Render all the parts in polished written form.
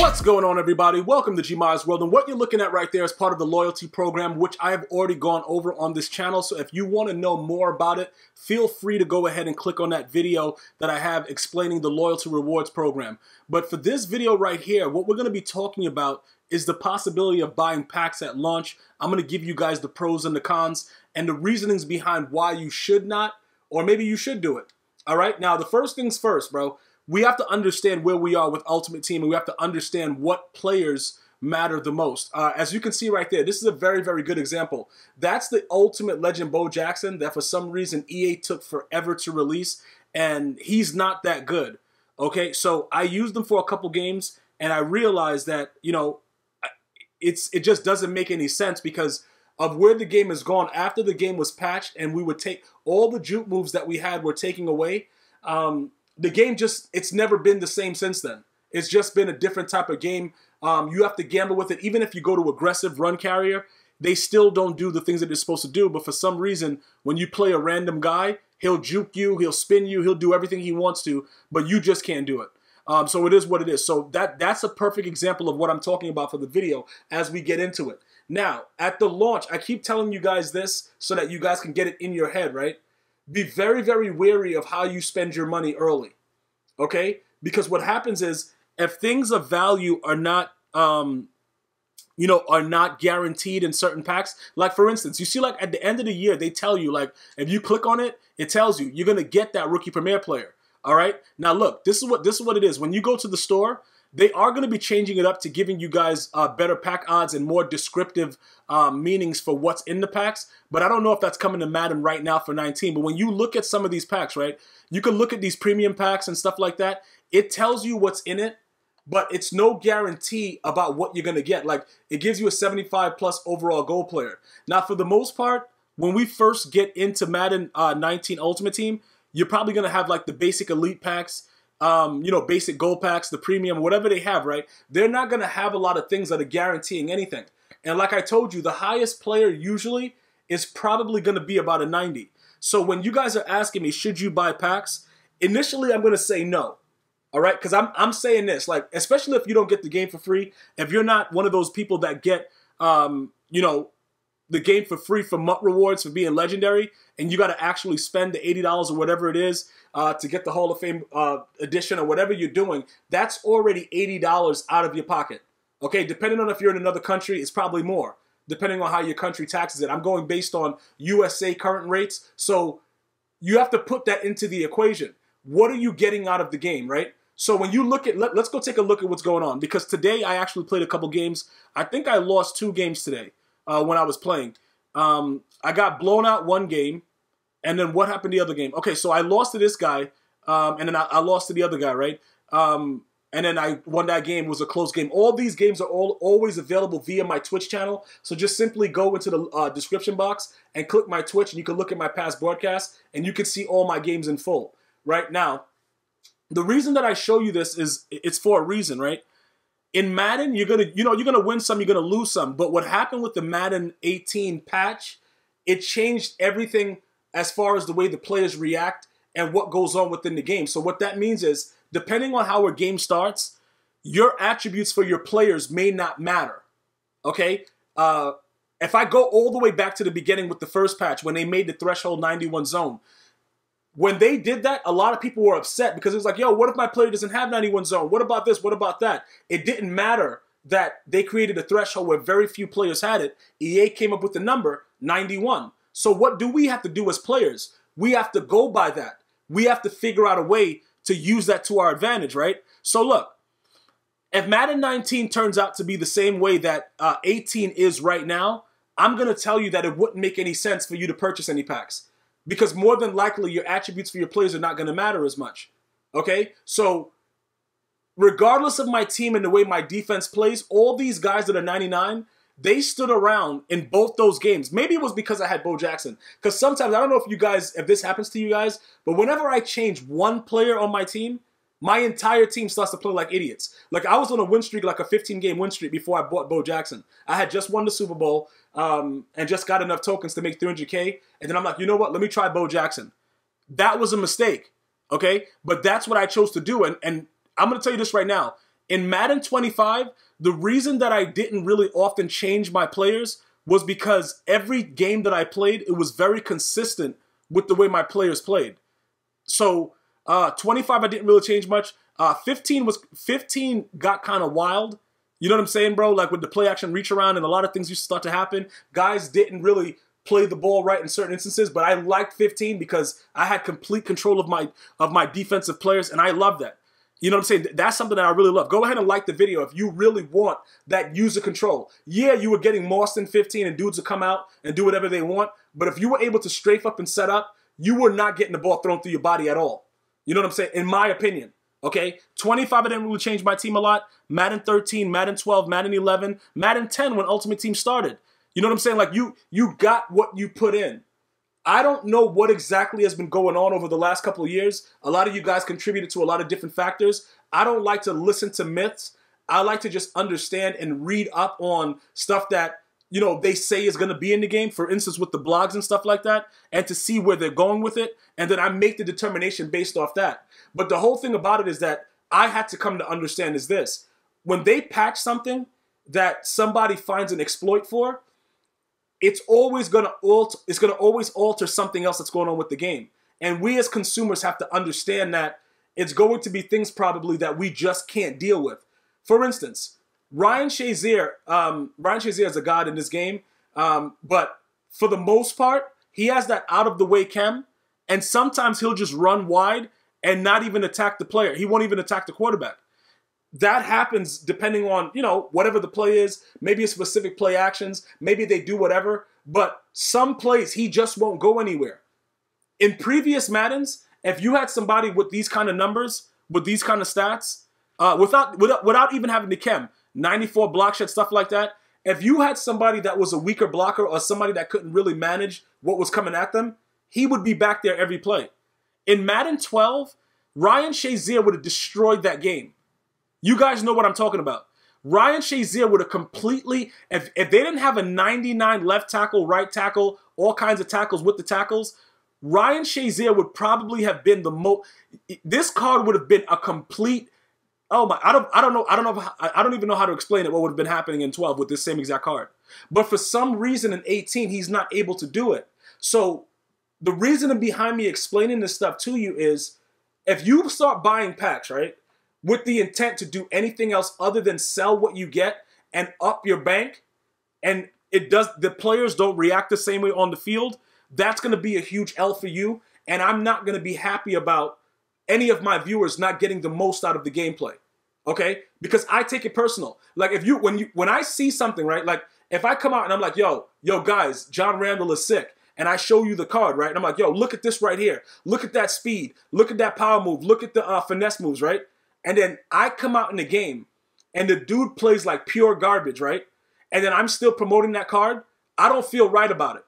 What's going on, everybody? Welcome to GmiasWorld, and what you're looking at right there is part of the loyalty program, which I've already gone over on this channel. So if you want to know more about it, feel free to go ahead and click on that video that I have explaining the loyalty rewards program. But for this video right here, what we're going to be talking about is the possibility of buying packs at launch. I'm going to give you guys the pros and the cons and the reasonings behind why you should not, or maybe you should do it. All right, now the first things first, bro. We have to understand where we are with Ultimate Team, and we have to understand what players matter the most. As you can see right there, this is a very, very good example. That's the Ultimate Legend Bo Jackson that for some reason EA took forever to release, and he's not that good. Okay, so I used him for a couple games, and I realized that, you know, it just doesn't make any sense because of where the game has gone. After the game was patched and we would take all the juke moves that we had were taken away, the game just, it's never been the same since then. It's just been a different type of game. You have to gamble with it. Even if you go to aggressive run carrier, they still don't do the things that they're supposed to do. But for some reason, when you play a random guy, he'll juke you, he'll spin you, he'll do everything he wants to, but you just can't do it. So it is what it is. So that's a perfect example of what I'm talking about for the video as we get into it. Now, at the launch, I keep telling you guys this so that you guys can get it in your head, right? Be very, very wary of how you spend your money early, okay? Because what happens is if things of value are not, you know, are not guaranteed in certain packs, like for instance, you see like at the end of the year, they tell you like, if you click on it, it tells you you're going to get that rookie premier player, all right? Now look, this is what it is. When you go to the store, they are going to be changing it up to giving you guys better pack odds and more descriptive meanings for what's in the packs. But I don't know if that's coming to Madden right now for 19. But when you look at some of these packs, right, you can look at these premium packs and stuff like that. It tells you what's in it, but it's no guarantee about what you're going to get. Like, it gives you a 75+ overall goal player. Now, for the most part, when we first get into Madden 19 Ultimate Team, you're probably going to have like the basic elite packs, you know, basic gold packs, the premium, whatever they have, right? They're not going to have a lot of things that are guaranteeing anything. And like I told you, the highest player usually is probably going to be about a 90. So when you guys are asking me, should you buy packs? Initially, I'm going to say no. All right? Because I'm saying this, like, especially if you don't get the game for free, if you're not one of those people that get, you know, the game for free for MUT rewards for being legendary, and you got to actually spend the $80 or whatever it is to get the Hall of Fame edition or whatever you're doing, that's already $80 out of your pocket. Okay, depending on if you're in another country, it's probably more, depending on how your country taxes it. I'm going based on USA current rates, so you have to put that into the equation. What are you getting out of the game, right? So when you look at, let's go take a look at what's going on, because today I actually played a couple games. I think I lost 2 games today. When I was playing. I got blown out one game, and then what happened the other game? Okay, so I lost to this guy, and then I lost to the other guy, right? And then I won that game. It was a close game. All these games are always available via my Twitch channel, so just simply go into the description box and click my Twitch, and you can look at my past broadcasts, and you can see all my games in full. Right now, the reason that I show you this is it's for a reason, right? In Madden, you're gonna win some, you're gonna lose some. But what happened with the Madden 18 patch, it changed everything as far as the way the players react and what goes on within the game. So what that means is, depending on how a game starts, your attributes for your players may not matter. Okay? If I go all the way back to the beginning with the first patch, when they made the threshold 91 zone, when they did that, a lot of people were upset because it was like, yo, what if my player doesn't have 91 zone? What about this? What about that? It didn't matter that they created a threshold where very few players had it. EA came up with the number 91. So what do we have to do as players? We have to go by that. We have to figure out a way to use that to our advantage, right? So look, if Madden 19 turns out to be the same way that 18 is right now, I'm going to tell you that it wouldn't make any sense for you to purchase any packs. Because more than likely, your attributes for your players are not going to matter as much. Okay? So, regardless of my team and the way my defense plays, all these guys that are 99, they stood around in both those games. Maybe it was because I had Bo Jackson. Because sometimes, I don't know if this happens to you guys, but whenever I change one player on my team, my entire team starts to play like idiots. Like, I was on a win streak, like a 15-game win streak before I bought Bo Jackson. I had just won the Super Bowl and just got enough tokens to make 300K. And then I'm like, you know what? Let me try Bo Jackson. That was a mistake, okay? But that's what I chose to do. And I'm going to tell you this right now. In Madden 25, the reason that I didn't really often change my players was because every game that I played, it was very consistent with the way my players played. So 25, I didn't really change much. 15 got kind of wild. You know what I'm saying, bro? Like with the play action reach around and a lot of things used to start to happen. Guys didn't really play the ball right in certain instances, but I liked 15 because I had complete control of my defensive players, and I love that. You know what I'm saying? That's something that I really love. Go ahead and like the video if you really want that user control. Yeah, you were getting mossed in 15 and dudes would come out and do whatever they want, but if you were able to strafe up and set up, you were not getting the ball thrown through your body at all. You know what I'm saying? In my opinion. Okay? 25, I didn't really change my team a lot. Madden 13, Madden 12, Madden 11, Madden 10 when Ultimate Team started. You know what I'm saying? Like, you got what you put in. I don't know what exactly has been going on over the last couple of years. A lot of you guys contributed to a lot of different factors. I don't like to listen to myths. I like to just understand and read up on stuff that, you know, they say is going to be in the game, for instance, with the blogs and stuff like that, and to see where they're going with it, and then I make the determination based off that. But the whole thing about it is that I had to come to understand is this. When they patch something that somebody finds an exploit for, it's always going to always alter something else that's going on with the game. And we as consumers have to understand that it's going to be things probably that we just can't deal with. For instance, Ryan Shazier is a god in this game, but for the most part, he has that out-of-the-way chem, and sometimes he'll just run wide and not even attack the player. He won't even attack the quarterback. That happens depending on, you know, whatever the play is. Maybe a specific play actions. Maybe they do whatever. But some plays, he just won't go anywhere. In previous Maddens, if you had somebody with these kind of numbers, with these kind of stats, without even having the chem, 94 block shed, stuff like that, if you had somebody that was a weaker blocker or somebody that couldn't really manage what was coming at them, he would be back there every play. In Madden 12, Ryan Shazier would have destroyed that game. You guys know what I'm talking about. Ryan Shazier would have completely, if they didn't have a 99 left tackle, right tackle, all kinds of tackles with the tackles, Ryan Shazier would probably have been the most, this card would have been a complete, oh my, I don't even know how to explain it, what would have been happening in 12 with this same exact card. But for some reason in 18, he's not able to do it. So the reason behind me explaining this stuff to you is, if you start buying packs, right, with the intent to do anything else other than sell what you get and up your bank, and the players don't react the same way on the field, that's going to be a huge L for you, and I'm not going to be happy about any of my viewers not getting the most out of the gameplay, okay? Because I take it personal. Like, when I see something, right, like if I come out and I'm like, yo guys, John Randall is sick, and I show you the card, right, and I'm like, yo, look at this right here, look at that speed, look at that power move, look at the finesse moves, right? And then I come out in the game, and the dude plays like pure garbage, right? And then I'm still promoting that card. I don't feel right about it.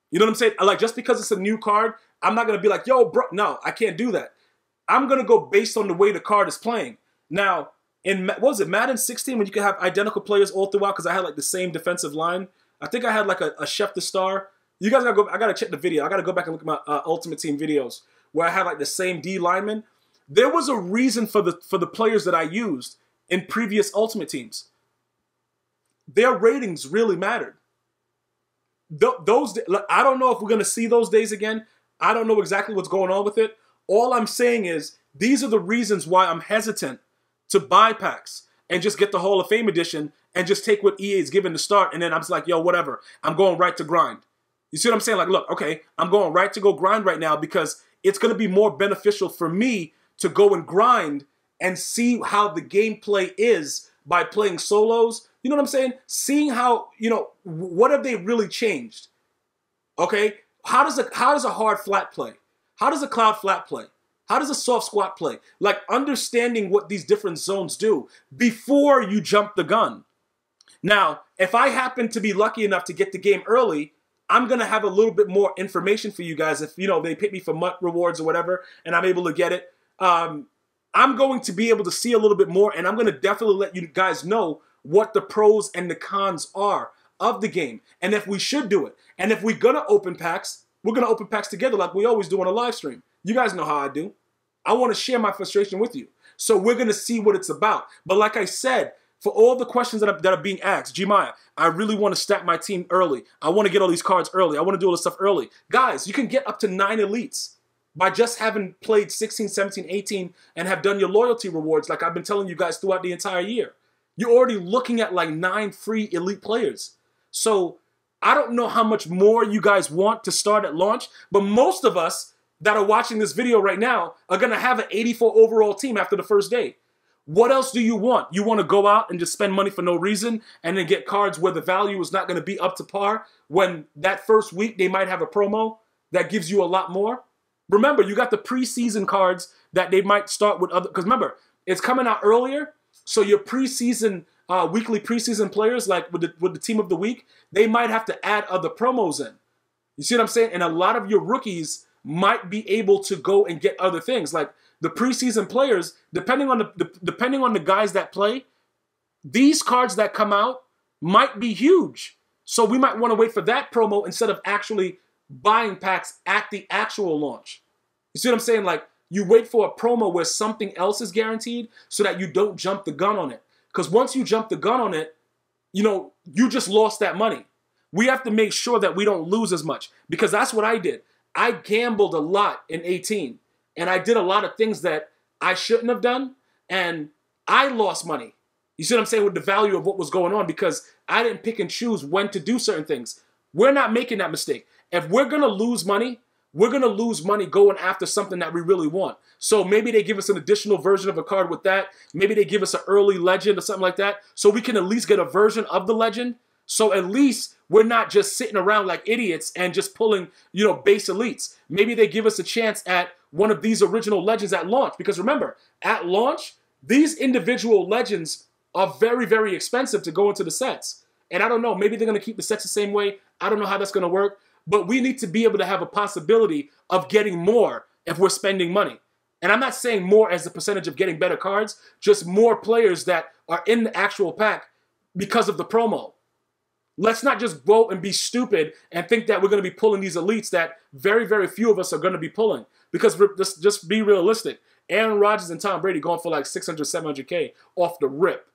You know what I'm saying? Like, just because it's a new card, I'm not going to be like, yo, bro, no, I can't do that. I'm going to go based on the way the card is playing. Now, in, what was it, Madden 16, when you could have identical players all throughout, because I had like the same defensive line. I think I had like a Chef the Star. You guys got to go, I got to check the video. I got to go back and look at my Ultimate Team videos where I had like the same D lineman. There was a reason for the players that I used in previous Ultimate Teams. Their ratings really mattered. I don't know if we're going to see those days again. I don't know exactly what's going on with it. All I'm saying is these are the reasons why I'm hesitant to buy packs and just get the Hall of Fame edition and just take what EA is giving to start, and then I'm just like, yo, whatever. I'm going right to grind. You see what I'm saying? Like, look, okay, I'm going right to go grind right now because it's going to be more beneficial for me to go and grind and see how the gameplay is by playing solos. You know what I'm saying? Seeing how, you know, what have they really changed? Okay? How does a hard flat play? How does a cloud flat play? How does a soft squat play? Like, understanding what these different zones do before you jump the gun. Now, if I happen to be lucky enough to get the game early, I'm going to have a little bit more information for you guys. If, you know, they pick me for MUT rewards or whatever, and I'm able to get it. I'm going to be able to see a little bit more, and I'm going to definitely let you guys know what the pros and the cons are of the game, and if we should do it. And if we're going to open packs, we're going to open packs together like we always do on a live stream. You guys know how I do. I want to share my frustration with you. So we're going to see what it's about. But like I said, for all the questions that are being asked, Gmia, I really want to stack my team early. I want to get all these cards early. I want to do all this stuff early. Guys, you can get up to 9 elites by just having played 16, 17, 18 and have done your loyalty rewards like I've been telling you guys throughout the entire year. You're already looking at like 9 free elite players. So I don't know how much more you guys want to start at launch, but most of us that are watching this video right now are going to have an 84 overall team after the first day. What else do you want? You want to go out and just spend money for no reason and then get cards where the value is not going to be up to par when that first week they might have a promo that gives you a lot more? Remember, you got the preseason cards that they might start with other, because remember, it's coming out earlier, so your preseason, weekly preseason players, like with the team of the week, they might have to add other promos in. You see what I'm saying? And a lot of your rookies might be able to go and get other things. Like the preseason players, depending on the guys that play, these cards that come out might be huge. So we might want to wait for that promo instead of actually buying packs at the actual launch. You see what I'm saying? Like you wait for a promo where something else is guaranteed so that you don't jump the gun on it. Because once you jump the gun on it, you know, you just lost that money. We have to make sure that we don't lose as much, because that's what I did. I gambled a lot in 18, and I did a lot of things that I shouldn't have done, and I lost money. You see what I'm saying, with the value of what was going on, because I didn't pick and choose when to do certain things. We're not making that mistake. If we're going to lose money, we're going to lose money going after something that we really want. So maybe they give us an additional version of a card with that. Maybe they give us an early legend or something like that, so we can at least get a version of the legend. So at least we're not just sitting around like idiots and just pulling, you know, base elites. Maybe they give us a chance at one of these original legends at launch. Because remember, at launch, these individual legends are very, very expensive to go into the sets. And I don't know, maybe they're going to keep the sets the same way. I don't know how that's going to work. But we need to be able to have a possibility of getting more if we're spending money. And I'm not saying more as a percentage of getting better cards, just more players that are in the actual pack because of the promo. Let's not just go and be stupid and think that we're going to be pulling these elites that very, very few of us are going to be pulling. Because just be realistic. Aaron Rodgers and Tom Brady going for like 600, 700K off the rip.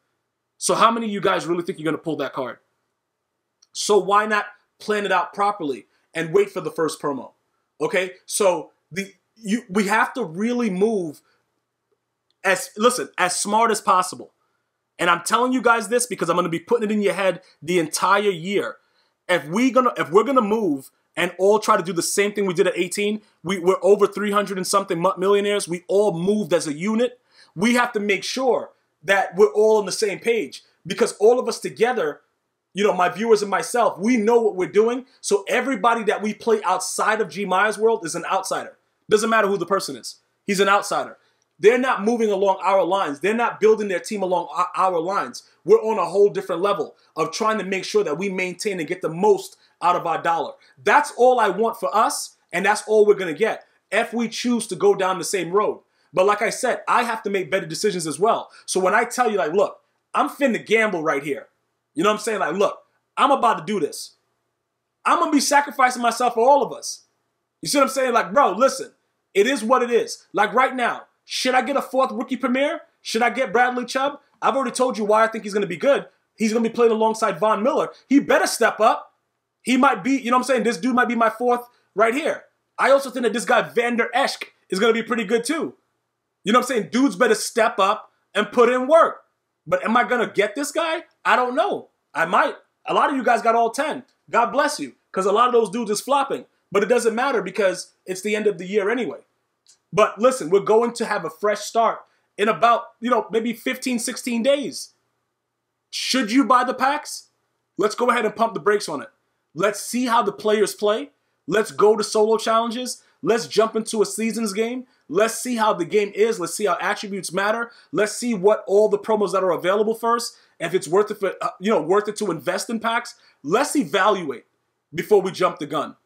So how many of you guys really think you're going to pull that card? So why not plan it out properly and wait for the first promo? Okay? So we have to really move as smart as possible. And I'm telling you guys this because I'm going to be putting it in your head the entire year. If we're gonna move and all try to do the same thing we did at 18, we're over 300 and something millionaires. We all moved as a unit. We have to make sure that we're all on the same page, because all of us together, you know, my viewers and myself, we know what we're doing. So everybody that we play outside of GmiasWorld is an outsider. Doesn't matter who the person is. He's an outsider. They're not moving along our lines. They're not building their team along our lines. We're on a whole different level of trying to make sure that we maintain and get the most out of our dollar. That's all I want for us, and that's all we're going to get if we choose to go down the same road. But like I said, I have to make better decisions as well. So when I tell you, like, look, I'm finna gamble right here. You know what I'm saying? Like, look, I'm about to do this. I'm going to be sacrificing myself for all of us. You see what I'm saying? Like, bro, listen, it is what it is. Like right now, should I get a 4th rookie premier? Should I get Bradley Chubb? I've already told you why I think he's going to be good. He's going to be playing alongside Von Miller. He better step up. He might be, you know what I'm saying? This dude might be my 4th right here. I also think that this guy Van Der Esch is going to be pretty good too. You know what I'm saying? Dudes better step up and put in work. But am I going to get this guy? I don't know. I might. A lot of you guys got all 10. God bless you. Because a lot of those dudes is flopping. But it doesn't matter because it's the end of the year anyway. But listen, we're going to have a fresh start in about, you know, maybe 15, 16 days. Should you buy the packs? Let's go ahead and pump the brakes on it. Let's see how the players play. Let's go to solo challenges. Let's jump into a seasons game. Let's see how the game is. Let's see how attributes matter. Let's see what all the promos that are available first. If it's worth it for, worth it to invest in packs. Let's evaluate before we jump the gun.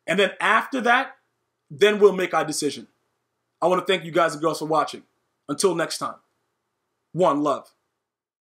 And then after that, then we'll make our decision. I want to thank you guys and girls for watching. Until next time, one love.